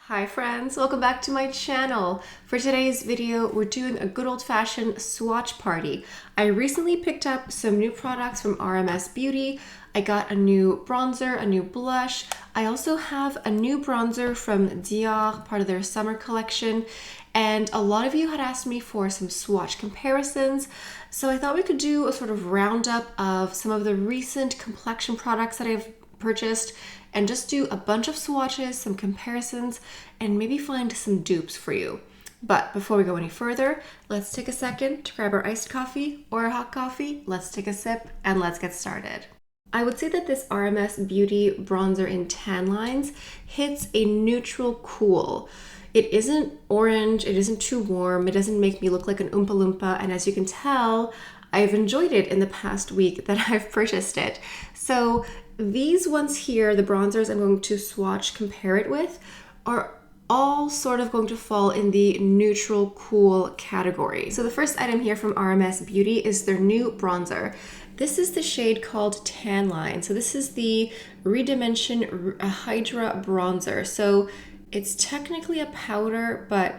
Hi friends, welcome back to my channel. For today's video, we're doing a good old-fashioned swatch party. I recently picked up some new products from RMS Beauty. I got a new bronzer, a new blush. I also have a new bronzer from Dior, part of their summer collection. And a lot of you had asked me for some swatch comparisons. So I thought we could do a sort of roundup of some of the recent complexion products that I've purchased and just do a bunch of swatches, some comparisons, and maybe find some dupes for you. But before we go any further, let's take a second to grab our iced coffee or a hot coffee. Let's take a sip and let's get started. I would say that this RMS Beauty bronzer in tan lines hits a neutral cool. It isn't orange, it isn't too warm, it doesn't make me look like an Oompa Loompa, and as you can tell, I've enjoyed it in the past week that I've purchased it. So these ones here, the bronzers I'm going to swatch compare it with, are all sort of going to fall in the neutral cool category. So the first item here from RMS Beauty is their new bronzer. This is the shade called Tan Line. So this is the ReDimension Hydra Bronzer. So it's technically a powder, but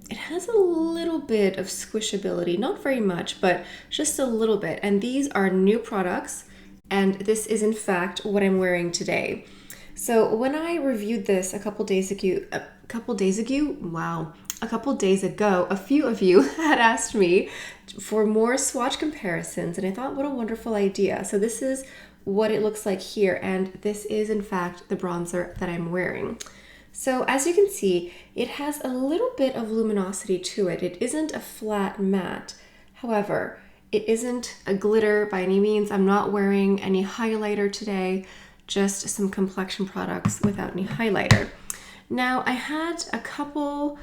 it has a little bit of squishability, not very much, but just a little bit. And these are new products. And this is in fact what I'm wearing today. So when I reviewed this a couple days ago, a few of you had asked me for more swatch comparisons, and I thought, what a wonderful idea. So this is what it looks like here, and this is in fact the bronzer that I'm wearing. So as you can see, it has a little bit of luminosity to it. It isn't a flat matte. However, it isn't a glitter by any means. I'm not wearing any highlighter today, just some complexion products without any highlighter. Now, I had a couple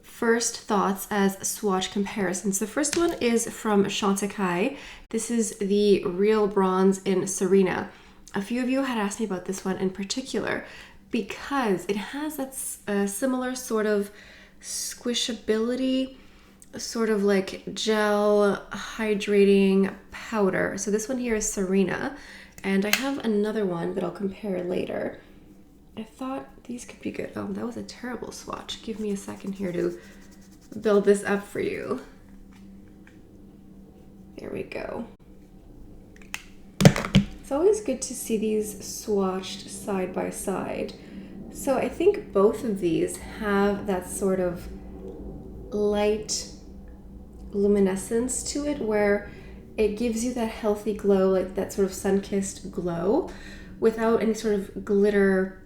first thoughts as swatch comparisons. The first one is from Chantecaille. This is the Real Bronze in Serena. A few of you had asked me about this one in particular because it has that similar sort of squishability, sort of like gel hydrating powder. So this one here is Serena, and I have another one that I'll compare later. I thought these could be good. Oh, that was a terrible swatch. Give me a second here to build this up for you. There we go. It's always good to see these swatched side by side. So I think both of these have that sort of light luminescence to it where it gives you that healthy glow, like that sort of sun-kissed glow without any sort of glitter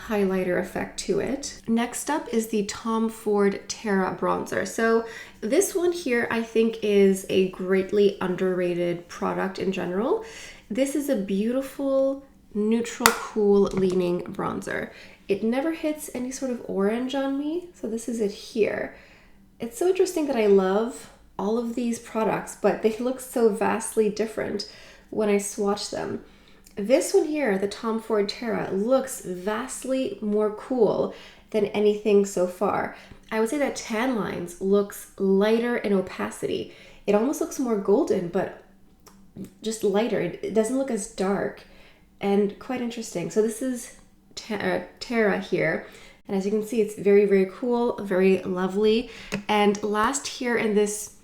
highlighter effect to it. Next up is the Tom Ford Terra bronzer. So this one here I think is a greatly underrated product in general. This is a beautiful neutral cool leaning bronzer. It never hits any sort of orange on me, so this is it here. It's so interesting that I love all of these products, but they look so vastly different when I swatch them. This one here, the Tom Ford Terra, looks vastly more cool than anything so far. I would say that Tan Lines looks lighter in opacity. It almost looks more golden, but just lighter. It doesn't look as dark and quite interesting. So this is Terra here. And as you can see, it's very, very cool, very lovely. And last here in this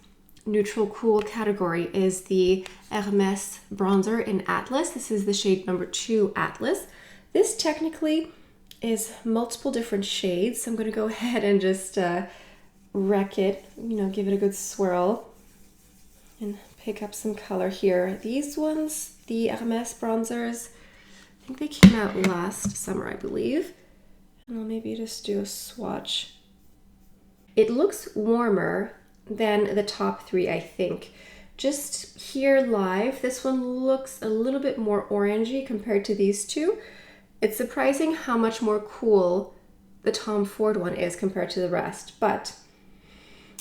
neutral cool category is the RMS bronzer in Atlas. This is the shade number 2 Atlas. This technically is multiple different shades. So I'm going to go ahead and just wreck it, give it a good swirl and pick up some color here. These ones, the RMS bronzers, I think they came out last summer, I believe. And I'll maybe just do a swatch. It looks warmer than the top 3, I think. Just here live, this one looks a little bit more orangey compared to these two. It's surprising how much more cool the Tom Ford one is compared to the rest, but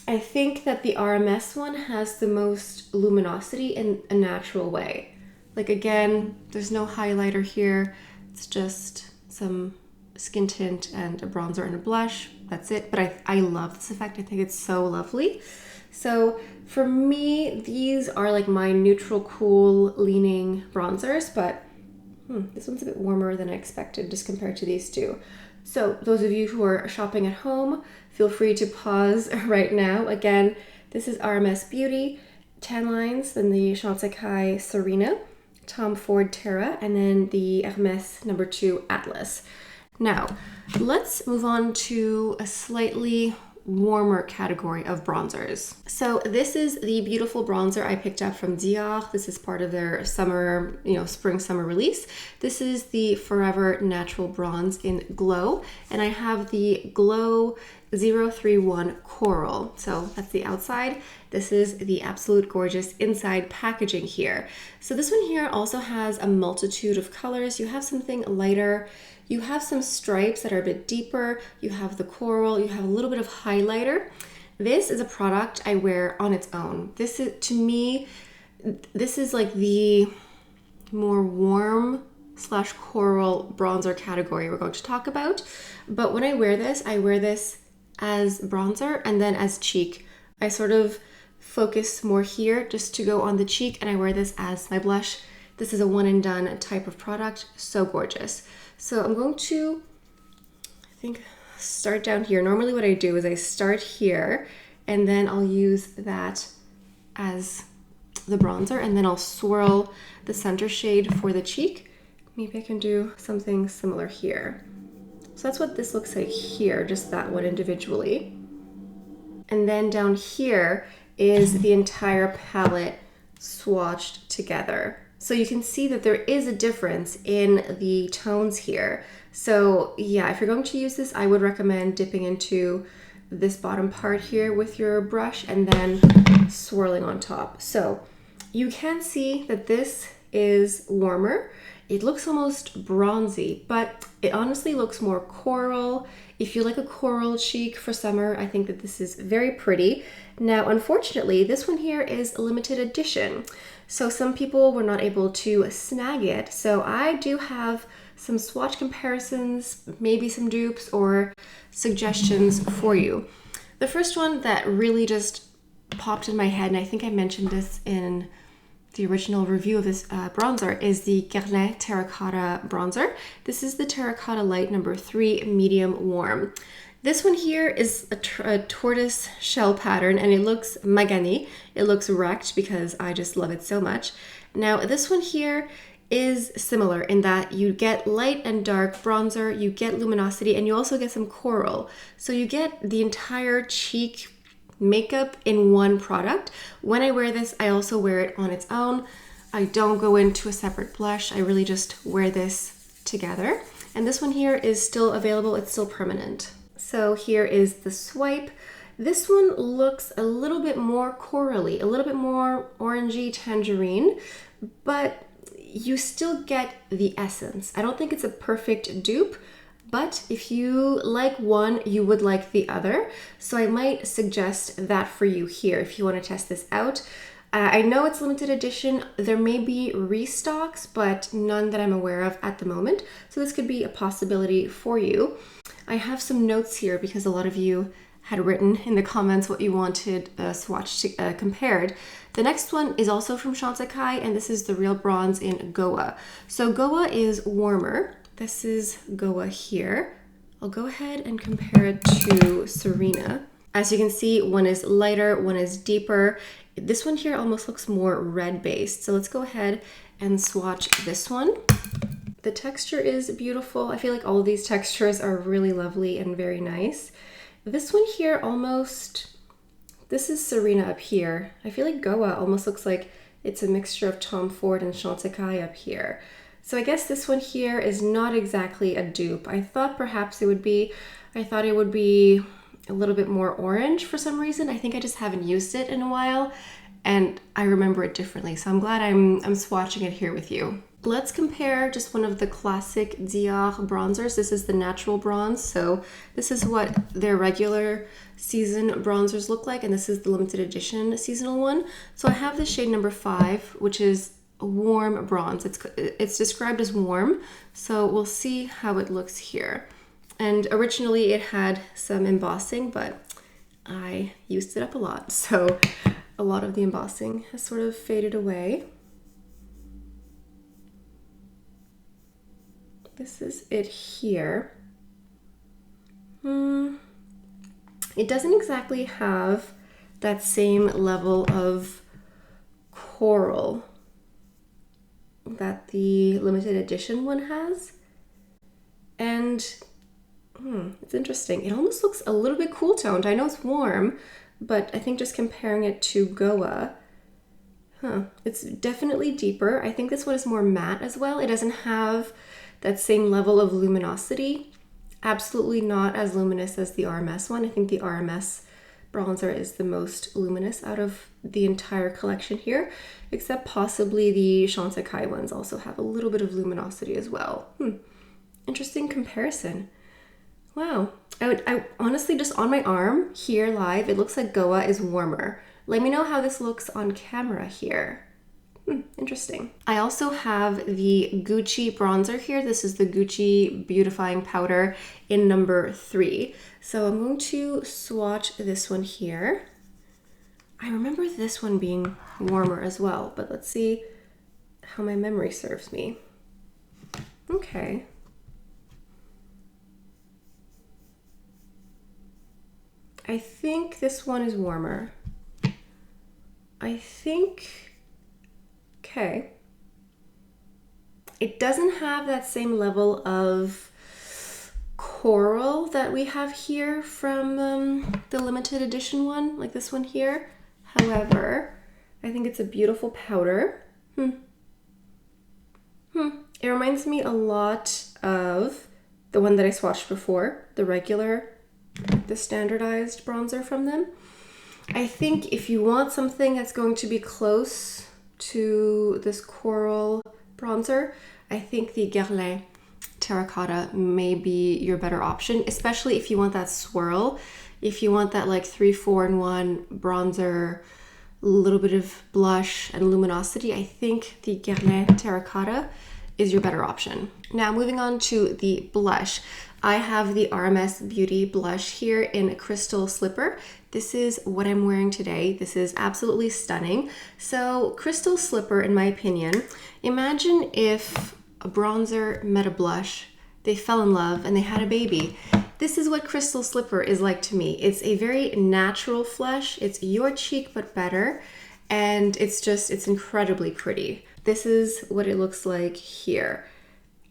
I think that the RMS one has the most luminosity in a natural way. Like again, there's no highlighter here. It's just some skin tint and a bronzer and a blush. That's it. But I love this effect. I think it's so lovely. So for me, these are like my neutral cool leaning bronzers, but this one's a bit warmer than I expected just compared to these two. So those of you who are shopping at home, feel free to pause right now. Again, this is RMS Beauty, tan lines, then the Chantecaille Serena, Tom Ford Terra, and then the Hermes number 2 Atlas. Now, let's move on to a slightly warmer category of bronzers. So this is the beautiful bronzer I picked up from Dior. This is part of their summer, spring summer release. This is the Forever Natural Bronze in Glow, and I have the Glow 031 Coral. So that's the outside. This is the absolute gorgeous inside packaging here. So this one here also has a multitude of colors. You have something lighter, you have some stripes that are a bit deeper, you have the coral, you have a little bit of highlighter. This is a product I wear on its own. This is, to me, this is like the more warm / coral bronzer category we're going to talk about. But when I wear this as bronzer and then as cheek. I sort of focus more here just to go on the cheek, and I wear this as my blush. This is a one and done type of product, so gorgeous. So I'm going to, I think, start down here. Normally what I do is I start here and then I'll use that as the bronzer, and then I'll swirl the center shade for the cheek. Maybe I can do something similar here. So that's what this looks like here, just that one individually. And then down here is the entire palette swatched together. So you can see that there is a difference in the tones here. So yeah, if you're going to use this, I would recommend dipping into this bottom part here with your brush and then swirling on top. So you can see that this is warmer. It looks almost bronzy, but it honestly looks more coral. If you like a coral cheek for summer, I think that this is very pretty. Now, unfortunately, this one here is a limited edition. So some people were not able to snag it. So I do have some swatch comparisons, maybe some dupes or suggestions for you. The first one that really just popped in my head, and I think I mentioned this in the original review of this bronzer, is the Guerlain Terracotta Bronzer. This is the Terracotta Light number 3 Medium Warm. This one here is a tortoise shell pattern, and it looks magani. It looks wrecked because I just love it so much. Now this one here is similar in that you get light and dark bronzer, you get luminosity, and you also get some coral. So you get the entire cheek makeup in one product. When I wear this, I also wear it on its own. I don't go into a separate blush. I really just wear this together. And this one here is still available. It's still permanent. So here is the swipe. This one looks a little bit more corally, a little bit more orangey tangerine, but you still get the essence. I don't think it's a perfect dupe, but if you like one, you would like the other. So I might suggest that for you here if you want to test this out. I know it's limited edition. There may be restocks, but none that I'm aware of at the moment. So this could be a possibility for you. I have some notes here because a lot of you had written in the comments what you wanted swatch compared. The next one is also from Chantecaille, and this is the Real Bronze in Goa. So Goa is warmer. This is Goa here. I'll go ahead and compare it to Serena. As you can see, one is lighter, one is deeper. This one here almost looks more red based. So let's go ahead and swatch this one. The texture is beautiful. I feel like all of these textures are really lovely and very nice. This one here almost, this is Serena up here. I feel like Goa almost looks like it's a mixture of Tom Ford and Chantecaille up here. So I guess this one here is not exactly a dupe. I thought perhaps it would be, I thought it would be a little bit more orange for some reason. I think I just haven't used it in a while and I remember it differently. So I'm glad I'm swatching it here with you. Let's compare just one of the classic Dior bronzers. This is the Natural Bronze. So this is what their regular season bronzers look like, and this is the limited edition seasonal one. So I have the shade number 5, which is a warm bronze. It's described as warm, so we'll see how it looks here. And originally it had some embossing, but I used it up a lot, so a lot of the embossing has sort of faded away. This is it here. It doesn't exactly have that same level of coral that the limited edition one has. And it's interesting. It almost looks a little bit cool toned. I know it's warm, but I think just comparing it to Goa, it's definitely deeper. I think this one is more matte as well. It doesn't have that same level of luminosity. Absolutely not as luminous as the RMS one. I think the RMS bronzer is the most luminous out of the entire collection here, except possibly the Chantecaille ones also have a little bit of luminosity as well. Interesting comparison. Wow. I honestly, just on my arm here live, it looks like Goa is warmer. Let me know how this looks on camera here. Interesting. I also have the Gucci bronzer here. This is the Gucci beautifying powder in number 3. So I'm going to swatch this one here. I remember this one being warmer as well, but let's see how my memory serves me. Okay. I think this one is warmer. I think, okay. It doesn't have that same level of coral that we have here from the limited edition one, like this one here. However, I think it's a beautiful powder. It reminds me a lot of the one that I swatched before, the standardized bronzer from them. I think if you want something that's going to be close to this coral bronzer, I think the Guerlain Terracotta may be your better option, especially if you want that swirl. If you want that like 3-4-in-1 bronzer, a little bit of blush and luminosity, I think the Guerlain Terracotta is your better option. Now moving on to the blush. I have the RMS Beauty blush here in a Crystal Slipper. This is what I'm wearing today. This is absolutely stunning. So Crystal Slipper, in my opinion, imagine if a bronzer met a blush, they fell in love and they had a baby. This is what Crystal Slipper is like to me. It's a very natural flush. It's your cheek but better, and it's incredibly pretty. This is what it looks like here.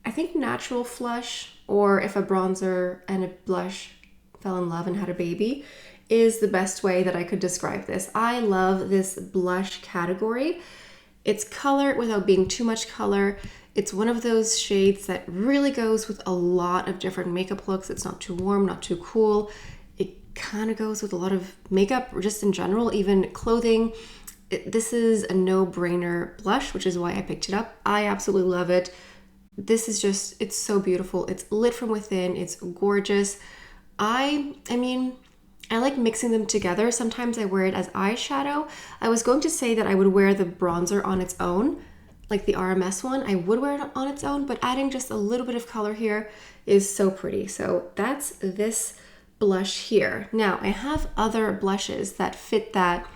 I think natural flush, or if a bronzer and a blush fell in love and had a baby, is the best way that I could describe this. I love this blush category. It's color without being too much color. It's one of those shades that really goes with a lot of different makeup looks. It's not too warm, not too cool. It kind of goes with a lot of makeup, or just in general, even clothing. This is a no-brainer blush, which is why I picked it up. I absolutely love it. This is just, it's so beautiful. It's lit from within. It's gorgeous. I mean, I like mixing them together. Sometimes I wear it as eyeshadow. I was going to say that I would wear the bronzer on its own, like the RMS one. I would wear it on its own, but adding just a little bit of color here is so pretty. So that's this blush here. Now, I have other blushes that fit that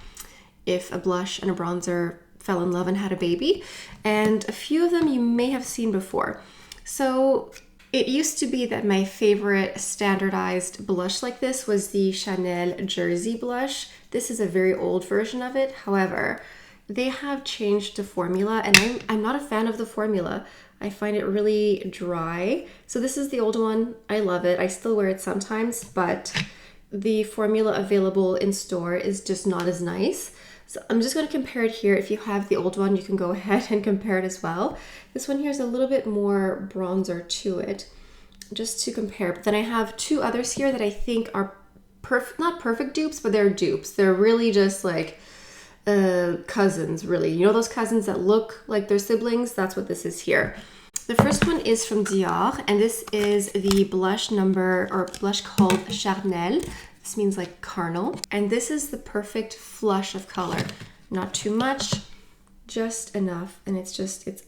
if a blush and a bronzer fell in love and had a baby, and a few of them you may have seen before. So it used to be that my favorite standardized blush like this was the Chanel Jersey blush. This is a very old version of it. However, they have changed the formula, and I'm not a fan of the formula. I find it really dry. So this is the old one. I love it. I still wear it sometimes, but the formula available in store is just not as nice. So I'm just going to compare it here. If you have the old one, you can go ahead and compare it as well. This one here is a little bit more bronzer to it, just to compare. But then I have two others here that I think are not perfect dupes, but they're dupes. They're really just like cousins, really. You know those cousins that look like they're siblings? That's what this is here. The first one is from Dior, and this is the blush called Charnel. This means like carnal. And this is the perfect flush of color. Not too much, just enough. And it's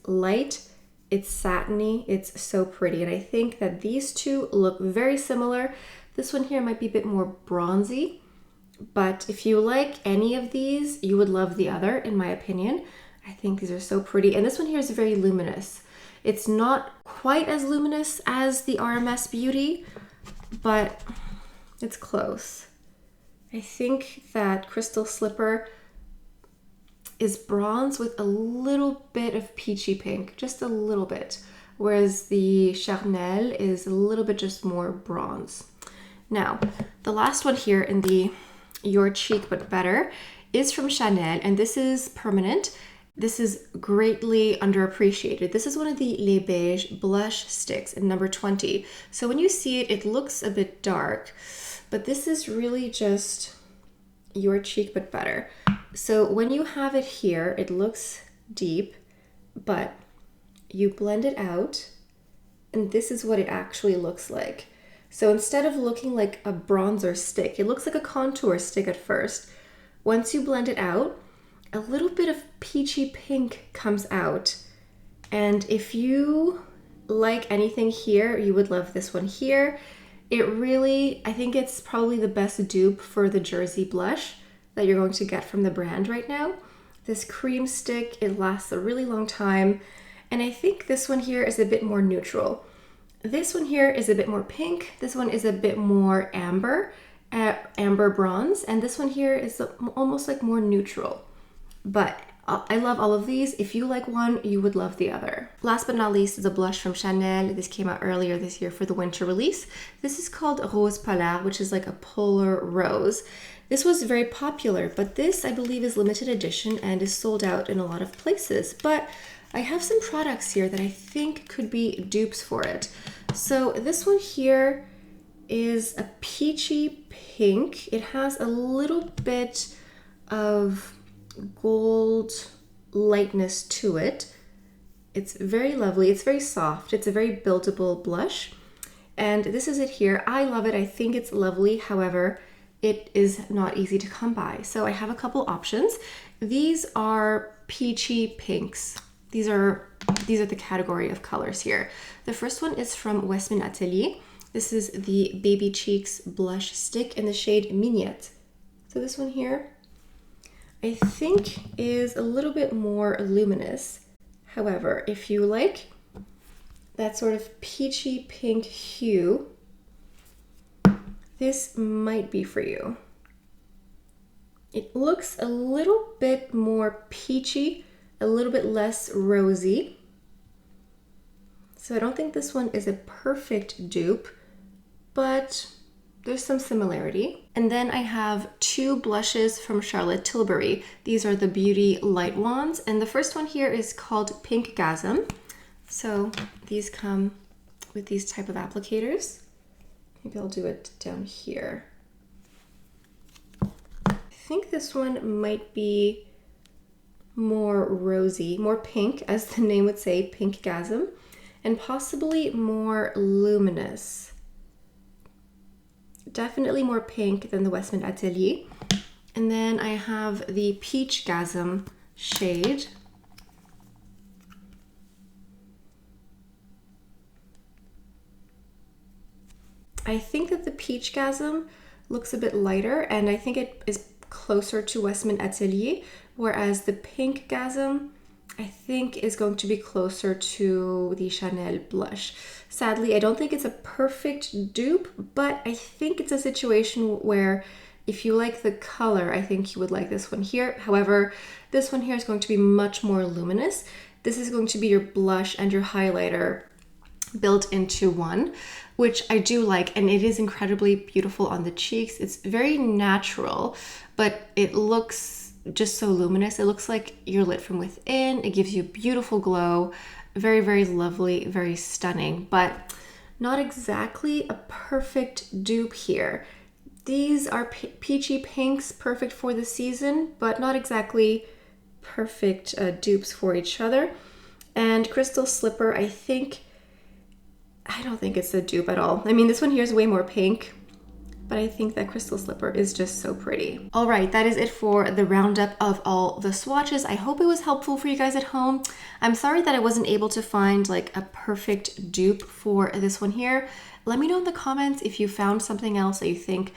light, it's satiny, it's so pretty. And I think that these two look very similar. This one here might be a bit more bronzy, but if you like any of these, you would love the other, in my opinion. I think these are so pretty. And this one here is very luminous. It's not quite as luminous as the RMS Beauty, but It's close. I think that Crystal Slipper is bronze with a little bit of peachy pink, just a little bit, whereas the Chanel is a little bit just more bronze. Now, the last one here in the Your Cheek But Better is from Chanel, and this is permanent. This is greatly underappreciated. This is one of the Les Beiges blush sticks in number 20. So when you see it, it looks a bit dark, but this is really just Your Cheek But Better. So when you have it here, it looks deep, but you blend it out, and this is what it actually looks like. So instead of looking like a bronzer stick, it looks like a contour stick at first. Once you blend it out, a little bit of peachy pink comes out. And if you like anything here, you would love this one here. It really, I think it's probably the best dupe for the Jersey blush that you're going to get from the brand right now. This cream stick, it lasts a really long time. And I think this one here is a bit more neutral. This one here is a bit more pink. This one is a bit more amber bronze. And this one here is almost like more neutral. But I love all of these. If you like one, you would love the other. Last but not least is a blush from Chanel. This came out earlier this year for the winter release. This is called Rose Polaire, which is like a polar rose. This was very popular, but this I believe is limited edition and is sold out in a lot of places. But I have some products here that I think could be dupes for it. So this one here is a peachy pink. It has a little bit of gold lightness to it. It's very lovely. It's very soft. It's a very buildable blush. And this is it here. I love it. I think it's lovely. However, it is not easy to come by. So I have a couple options. These are peachy pinks. These are the category of colors here. The first one is from Westman Atelier. This is the Baby Cheeks blush stick in the shade Mignette. So this one here, I think is a little bit more luminous. However, if you like that sort of peachy pink hue, this might be for you. It looks a little bit more peachy, a little bit less rosy. So I don't think this one is a perfect dupe, but there's some similarity. And then I have two blushes from Charlotte Tilbury. These are the Beauty Light Wands. And the first one here is called Pink Gasm. So these come with these type of applicators. Maybe I'll do it down here. I think this one might be more rosy, more pink, as the name would say, Pink Gasm, and possibly more luminous. Definitely more pink than the Westman Atelier. And then I have the Peach Gasm shade. I think that the Peach Gasm looks a bit lighter, and I think it is closer to Westman Atelier, whereas the Pink Gasm I think is going to be closer to the Chanel blush. Sadly, I don't think it's a perfect dupe, but I think it's a situation where if you like the color, I think you would like this one here. However, this one here is going to be much more luminous. This is going to be your blush and your highlighter built into one, which I do like, and it is incredibly beautiful on the cheeks. It's very natural, but it looks just so luminous. It looks like you're lit from within. It gives you beautiful glow. Very, very lovely, very stunning, but not exactly a perfect dupe here. These are peachy pinks, perfect for the season, but not exactly perfect dupes for each other. And Crystal Slipper, I don't think it's a dupe at all. I mean, this one here is way more pink, but I think that Crystal Slipper is just so pretty. All right, that is it for the roundup of all the swatches. I hope it was helpful for you guys at home. I'm sorry that I wasn't able to find like a perfect dupe for this one here. Let me know in the comments if you found something else that you think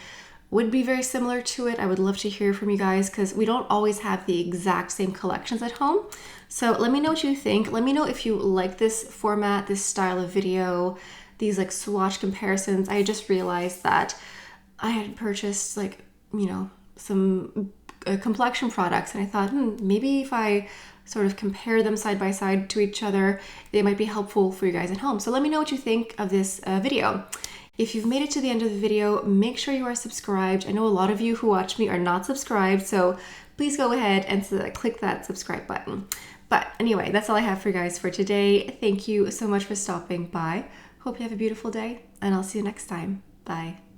would be very similar to it. I would love to hear from you guys because we don't always have the exact same collections at home. So let me know what you think. Let me know if you like this format, this style of video, these like swatch comparisons. I just realized that I had purchased like, you know, some complexion products, and I thought, maybe if I sort of compare them side by side to each other, they might be helpful for you guys at home. So let me know what you think of this video. If you've made it to the end of the video, make sure you are subscribed. I know a lot of you who watch me are not subscribed, so please go ahead and click that subscribe button. But anyway, that's all I have for you guys for today. Thank you so much for stopping by. Hope you have a beautiful day, and I'll see you next time. Bye.